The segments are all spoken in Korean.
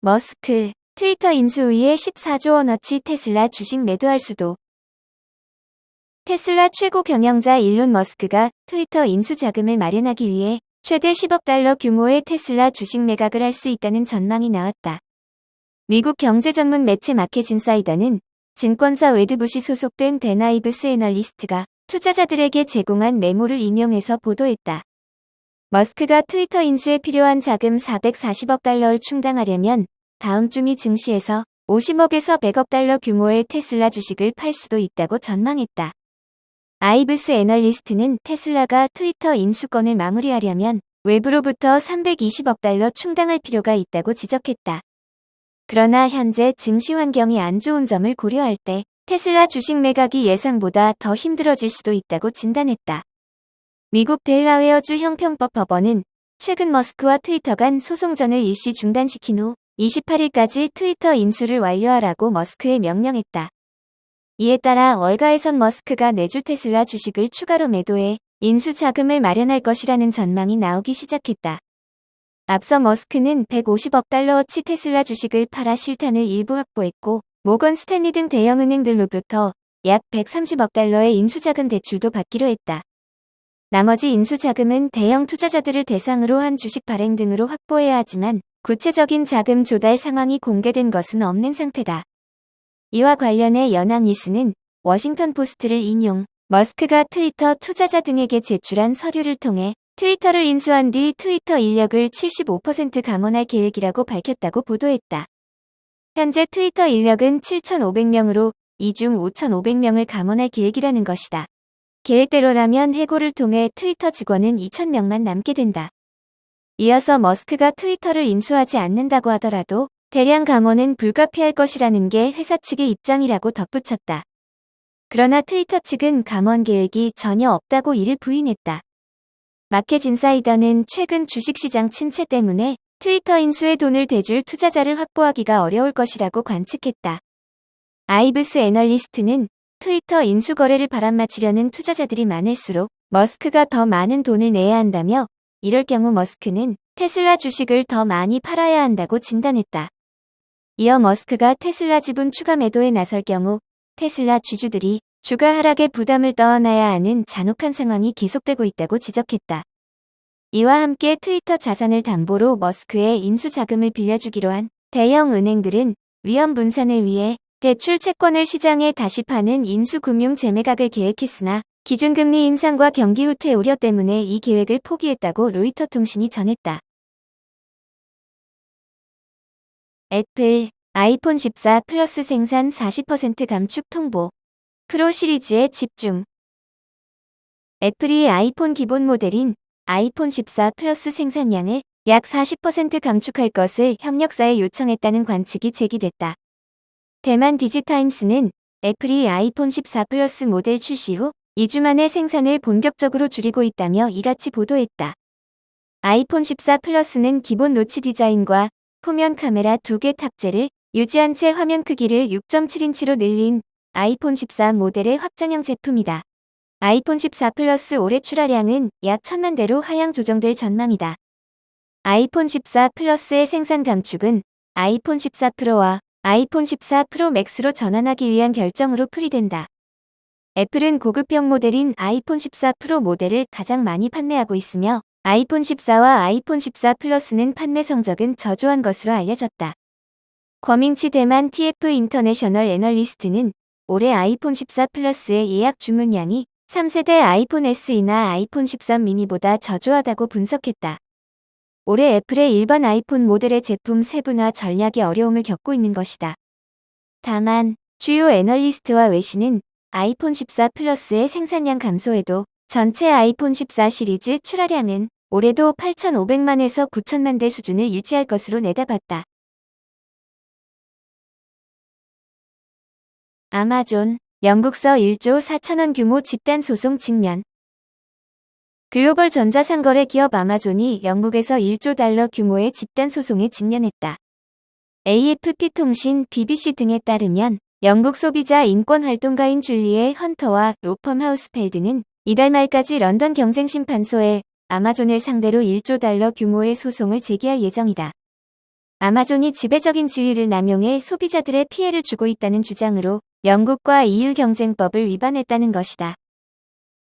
머스크, 트위터 인수 후에 14조 원어치 테슬라 주식 매도할 수도. 테슬라 최고 경영자 일론 머스크가 트위터 인수 자금을 마련하기 위해 최대 10억 달러 규모의 테슬라 주식 매각을 할 수 있다는 전망이 나왔다. 미국 경제 전문 매체 마켓 인사이더는 증권사 웨드부시 소속된 데나이브스 애널리스트가 투자자들에게 제공한 메모를 인용해서 보도했다. 머스크가 트위터 인수에 필요한 자금 440억 달러를 충당하려면 다음 주 미 증시에서 50억에서 100억 달러 규모의 테슬라 주식을 팔 수도 있다고 전망했다. 아이브스 애널리스트는 테슬라가 트위터 인수권을 마무리하려면 외부로부터 320억 달러 충당할 필요가 있다고 지적했다. 그러나 현재 증시 환경이 안 좋은 점을 고려할 때 테슬라 주식 매각이 예상보다 더 힘들어질 수도 있다고 진단했다. 미국 델라웨어주 형평법 법원은 최근 머스크와 트위터 간 소송전을 일시 중단시킨 후 28일까지 트위터 인수를 완료하라고 머스크에 명령했다. 이에 따라 월가에선 머스크가 내주 테슬라 주식을 추가로 매도해 인수 자금을 마련할 것이라는 전망이 나오기 시작했다. 앞서 머스크는 150억 달러어치 테슬라 주식을 팔아 실탄을 일부 확보했고 모건 스탠리 등 대형 은행들로부터 약 130억 달러의 인수자금 대출도 받기로 했다. 나머지 인수자금은 대형 투자자들을 대상으로 한 주식 발행 등으로 확보해야 하지만 구체적인 자금 조달 상황이 공개된 것은 없는 상태다. 이와 관련해 연합뉴스는 워싱턴 포스트를 인용, 머스크가 트위터 투자자 등에게 제출한 서류를 통해 트위터를 인수한 뒤 트위터 인력을 75% 감원할 계획이라고 밝혔다고 보도했다. 현재 트위터 인력은 7,500명으로 이 중 5,500명을 감원할 계획이라는 것이다. 계획대로라면 해고를 통해 트위터 직원은 2,000명만 남게 된다. 이어서 머스크가 트위터를 인수하지 않는다고 하더라도 대량 감원은 불가피할 것이라는 게 회사 측의 입장이라고 덧붙였다. 그러나 트위터 측은 감원 계획이 전혀 없다고 이를 부인했다. 마켓 인사이더는 최근 주식시장 침체 때문에 트위터 인수에 돈을 대줄 투자자를 확보하기가 어려울 것이라고 관측했다. 아이브스 애널리스트는 트위터 인수 거래를 바람맞히려는 투자자들이 많을수록 머스크가 더 많은 돈을 내야 한다며 이럴 경우 머스크는 테슬라 주식을 더 많이 팔아야 한다고 진단했다. 이어 머스크가 테슬라 지분 추가 매도에 나설 경우 테슬라 주주들이 주가 하락의 부담을 떠안아야 하는 잔혹한 상황이 계속되고 있다고 지적했다. 이와 함께 트위터 자산을 담보로 머스크의 인수 자금을 빌려주기로 한 대형 은행들은 위험 분산을 위해 대출 채권을 시장에 다시 파는 인수 금융 재매각을 계획했으나 기준금리 인상과 경기 후퇴 우려 때문에 이 계획을 포기했다고 로이터 통신이 전했다. 애플, 아이폰 14 플러스 생산 40% 감축 통보. 프로 시리즈에 집중. 애플이 아이폰 기본 모델인 아이폰 14 플러스 생산량을 약 40% 감축할 것을 협력사에 요청했다는 관측이 제기됐다. 대만 디지타임스는 애플이 아이폰 14 플러스 모델 출시 후 2주 만에 생산을 본격적으로 줄이고 있다며 이같이 보도했다. 아이폰 14 플러스는 기본 노치 디자인과 후면 카메라 2개 탑재를 유지한 채 화면 크기를 6.7인치로 늘린 아이폰 14 모델의 확장형 제품이다. 아이폰 14 플러스 올해 출하량은 약 1,000만 대로 하향 조정될 전망이다. 아이폰 14 플러스의 생산 감축은 아이폰 14 프로와 아이폰 14 프로 맥스로 전환하기 위한 결정으로 풀이된다. 애플은 고급형 모델인 아이폰 14 프로 모델을 가장 많이 판매하고 있으며 아이폰 14와 아이폰 14 플러스는 판매 성적은 저조한 것으로 알려졌다. 권민치 대만 TF 인터내셔널 애널리스트는 올해 아이폰 14 플러스의 예약 주문량이 3세대 아이폰 SE나 아이폰 13 미니보다 저조하다고 분석했다. 올해 애플의 일반 아이폰 모델의 제품 세분화 전략에 어려움을 겪고 있는 것이다. 다만 주요 애널리스트와 외신은 아이폰 14 플러스의 생산량 감소에도 전체 아이폰 14 시리즈 출하량은 올해도 8,500만에서 9,000만 대 수준을 유지할 것으로 내다봤다. 아마존, 영국서 1조 4천원 규모 집단 소송 직면. 글로벌 전자상거래 기업 아마존이 영국에서 1조 달러 규모의 집단 소송에 직면했다. AFP 통신, BBC 등에 따르면 영국 소비자 인권 활동가인 줄리에 헌터와 로펌 하우스펠드는 이달 말까지 런던 경쟁심판소에 아마존을 상대로 1조 달러 규모의 소송을 제기할 예정이다. 아마존이 지배적인 지위를 남용해 소비자들의 피해를 주고 있다는 주장으로 영국과 EU 경쟁법을 위반했다는 것이다.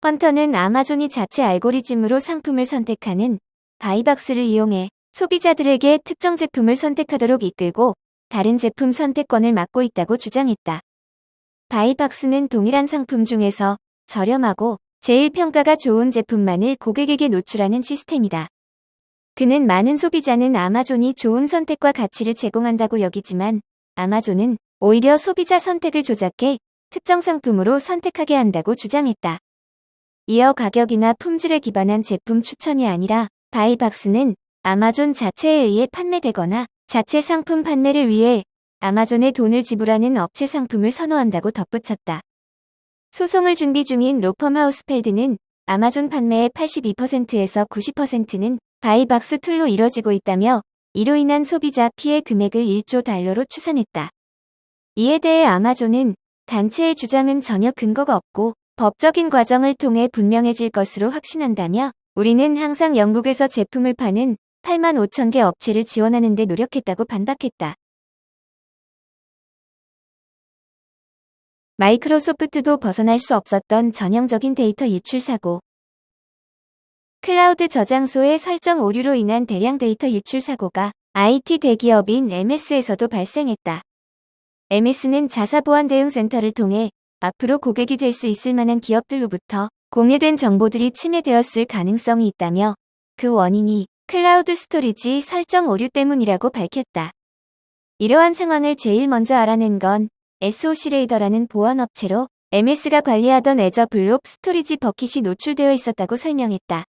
헌터는 아마존이 자체 알고리즘으로 상품을 선택하는 바이박스를 이용해 소비자들에게 특정 제품을 선택하도록 이끌고 다른 제품 선택권을 막고 있다고 주장했다. 바이박스는 동일한 상품 중에서 저렴하고 제일 평가가 좋은 제품만을 고객에게 노출하는 시스템이다. 그는 많은 소비자는 아마존이 좋은 선택과 가치를 제공한다고 여기지만 아마존은 오히려 소비자 선택을 조작해 특정 상품으로 선택하게 한다고 주장했다. 이어 가격이나 품질에 기반한 제품 추천이 아니라 바이박스는 아마존 자체에 의해 판매되거나 자체 상품 판매를 위해 아마존에 돈을 지불하는 업체 상품을 선호한다고 덧붙였다. 소송을 준비 중인 로펌 하우스펠드는 아마존 판매의 82%에서 90%는 바이박스 툴로 이뤄지고 있다며 이로 인한 소비자 피해 금액을 1조 달러로 추산했다. 이에 대해 아마존은 단체의 주장은 전혀 근거가 없고 법적인 과정을 통해 분명해질 것으로 확신한다며 우리는 항상 영국에서 제품을 파는 8만 5천 개 업체를 지원하는 데 노력했다고 반박했다. 마이크로소프트도 벗어날 수 없었던 전형적인 데이터 유출 사고. 클라우드 저장소의 설정 오류로 인한 대량 데이터 유출 사고가 IT 대기업인 MS에서도 발생했다. MS는 자사보안대응센터를 통해 앞으로 고객이 될 수 있을 만한 기업들로부터 공유된 정보들이 침해되었을 가능성이 있다며 그 원인이 클라우드 스토리지 설정 오류 때문이라고 밝혔다. 이러한 상황을 제일 먼저 알아낸 건 SOC레이더라는 보안업체로 MS가 관리하던 애저 블록 스토리지 버킷이 노출되어 있었다고 설명했다.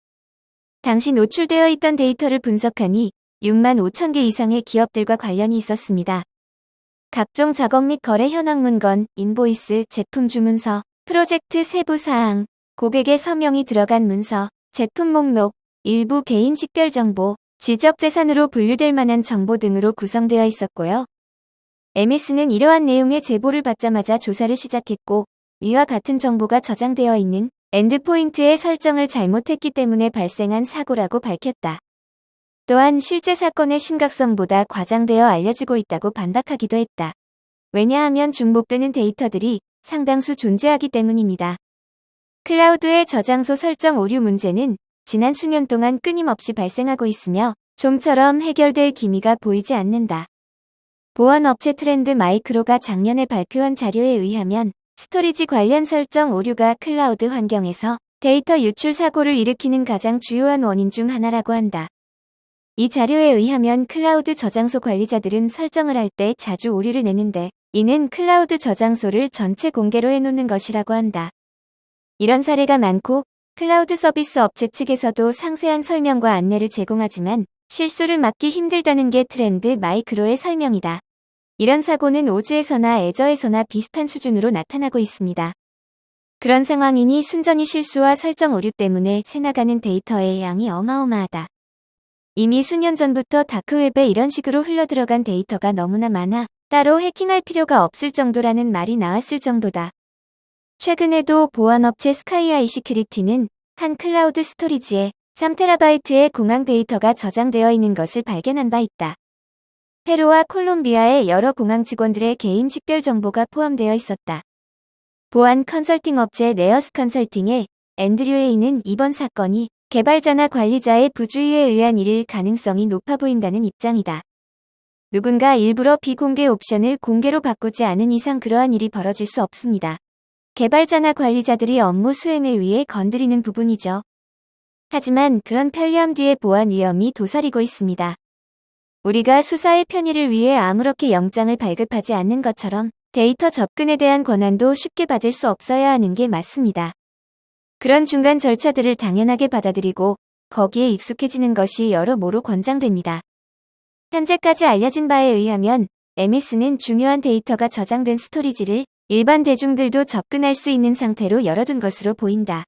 당시 노출되어 있던 데이터를 분석하니 6만 5천 개 이상의 기업들과 관련이 있었습니다. 각종 작업 및 거래 현황 문건, 인보이스, 제품 주문서, 프로젝트 세부 사항, 고객의 서명이 들어간 문서, 제품 목록, 일부 개인 식별 정보, 지적재산으로 분류될 만한 정보 등으로 구성되어 있었고요. MS는 이러한 내용의 제보를 받자마자 조사를 시작했고 위와 같은 정보가 저장되어 있는 엔드포인트의 설정을 잘못했기 때문에 발생한 사고라고 밝혔다. 또한 실제 사건의 심각성보다 과장되어 알려지고 있다고 반박하기도 했다. 왜냐하면 중복되는 데이터들이 상당수 존재하기 때문입니다. 클라우드의 저장소 설정 오류 문제는 지난 수년 동안 끊임없이 발생하고 있으며 좀처럼 해결될 기미가 보이지 않는다. 보안업체 트렌드 마이크로가 작년에 발표한 자료에 의하면 스토리지 관련 설정 오류가 클라우드 환경에서 데이터 유출 사고를 일으키는 가장 주요한 원인 중 하나라고 한다. 이 자료에 의하면 클라우드 저장소 관리자들은 설정을 할 때 자주 오류를 내는데 이는 클라우드 저장소를 전체 공개로 해놓는 것이라고 한다. 이런 사례가 많고 클라우드 서비스 업체 측에서도 상세한 설명과 안내를 제공하지만 실수를 막기 힘들다는 게 트렌드 마이크로의 설명이다. 이런 사고는 오즈에서나 애저에서나 비슷한 수준으로 나타나고 있습니다. 그런 상황이니 순전히 실수와 설정 오류 때문에 새나가는 데이터의 양이 어마어마하다. 이미 수년 전부터 다크웹에 이런 식으로 흘러들어간 데이터가 너무나 많아 따로 해킹할 필요가 없을 정도라는 말이 나왔을 정도다. 최근에도 보안업체 스카이아이 시큐리티는 한 클라우드 스토리지에 3TB의 공항 데이터가 저장되어 있는 것을 발견한 바 있다. 페루와 콜롬비아의 여러 공항 직원들의 개인 식별 정보가 포함되어 있었다. 보안 컨설팅 업체 네어스 컨설팅의 앤드류 헤이는 이번 사건이 개발자나 관리자의 부주의에 의한 일일 가능성이 높아 보인다는 입장이다. 누군가 일부러 비공개 옵션을 공개로 바꾸지 않은 이상 그러한 일이 벌어질 수 없습니다. 개발자나 관리자들이 업무 수행을 위해 건드리는 부분이죠. 하지만 그런 편리함 뒤에 보안 위험이 도사리고 있습니다. 우리가 수사의 편의를 위해 아무렇게 영장을 발급하지 않는 것처럼 데이터 접근에 대한 권한도 쉽게 받을 수 없어야 하는 게 맞습니다. 그런 중간 절차들을 당연하게 받아들이고 거기에 익숙해지는 것이 여러모로 권장됩니다. 현재까지 알려진 바에 의하면 MS는 중요한 데이터가 저장된 스토리지를 일반 대중들도 접근할 수 있는 상태로 열어둔 것으로 보인다.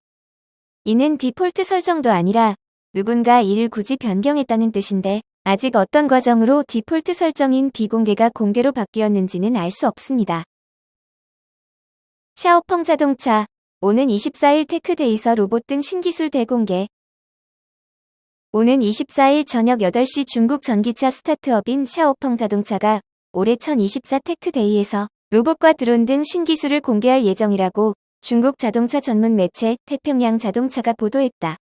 이는 디폴트 설정도 아니라 누군가 이를 굳이 변경했다는 뜻인데 아직 어떤 과정으로 디폴트 설정인 비공개가 공개로 바뀌었는지는 알 수 없습니다. 샤오펑 자동차, 오는 24일 테크데이서 로봇 등 신기술 대공개. 오는 24일 저녁 8시 중국 전기차 스타트업인 샤오펑 자동차가 올해 2024 테크데이에서 로봇과 드론 등 신기술을 공개할 예정이라고 중국 자동차 전문 매체 태평양 자동차가 보도했다.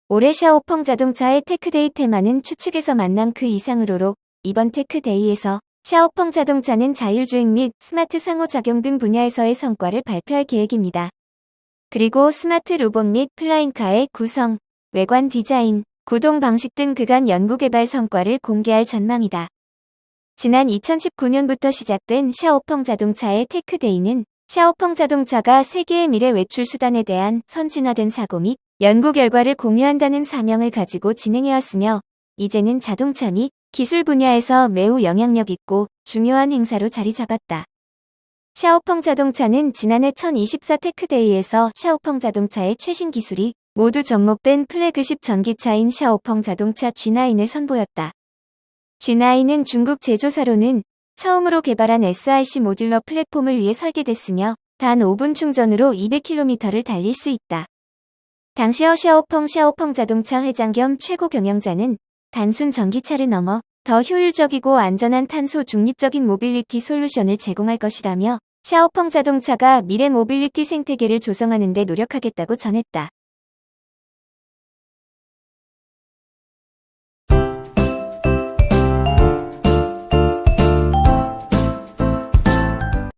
올해 샤오펑 자동차의 테크데이 테마는 추측에서 만남 그 이상으로로 이번 테크데이에서 샤오펑 자동차는 자율주행 및 스마트 상호작용 등 분야에서의 성과를 발표할 계획입니다. 그리고 스마트 로봇 및 플라잉카의 구성, 외관 디자인, 구동 방식 등 그간 연구개발 성과를 공개할 전망이다. 지난 2019년부터 시작된 샤오펑 자동차의 테크데이는 샤오펑 자동차가 세계의 미래 외출 수단에 대한 선진화된 사고 및 연구 결과를 공유한다는 사명을 가지고 진행해왔으며 이제는 자동차 및 기술 분야에서 매우 영향력 있고 중요한 행사로 자리 잡았다. 샤오펑 자동차는 지난해 2024 테크데이에서 샤오펑 자동차의 최신 기술이 모두 접목된 플래그십 전기차인 샤오펑 자동차 G9을 선보였다. G9은 중국 제조사로는 처음으로 개발한 SiC 모듈러 플랫폼을 위해 설계됐으며 단 5분 충전으로 200km를 달릴 수 있다. 당시 샤오펑 자동차 회장 겸 최고 경영자는 단순 전기차를 넘어 더 효율적이고 안전한 탄소 중립적인 모빌리티 솔루션을 제공할 것이라며 샤오펑 자동차가 미래 모빌리티 생태계를 조성하는 데 노력하겠다고 전했다.